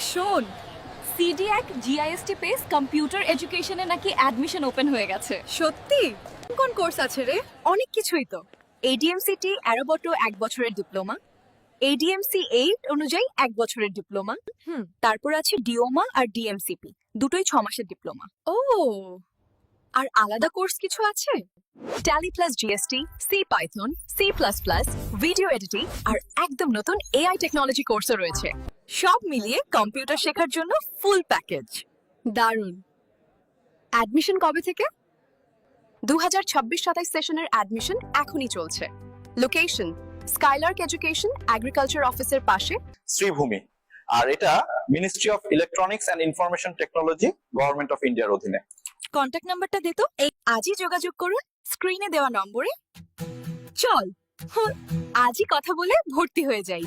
শোন, সিডিএক জিআইএসটি pace computer এডুকেশনে নাকি admission open হয়ে গেছে। সত্যি? কোন কোর্স আছে রে? অনেক কিছুই তো। এডিএমসিটি অ্যারোবটো 1 বছরের ডিপ্লোমা, এডিএমসি 8 অনুযায়ী 1 বছরের ডিপ্লোমা, তারপর আছে ডিওমা আর ডিএমসিপি, দুটোই 6 মাসের ডিপ্লোমা। ও, আর আলাদা কোর্স কিছু আছে? Tally plus GST, C Python, C plus plus, video editing আর একদম নতুন এআই টেকনোলজি কোর্সও রয়েছে। সব মিলিয়ে কম্পিউটার শেখার জন্য ফুল প্যাকেজ। দারুণ। অ্যাডমিশন কবে থেকে? 2026-27 সেশনের অ্যাডমিশন এখনই চলছে। লোকেশন স্কাইলার্ক এডুকেশন এগ্রিকালচার অফিসের পাশে, শ্রীভূমি। আর এটা ministry of electronics and information technology, government of ইন্ডিয়ার অধীনে। কন্ট্যাক্ট নাম্বারটা দে তো। এই আজই যোগাযোগ করুন স্ক্রিনে দেওয়া নম্বরে। চল আজই কথা বলে ভর্তি হয়ে যাই।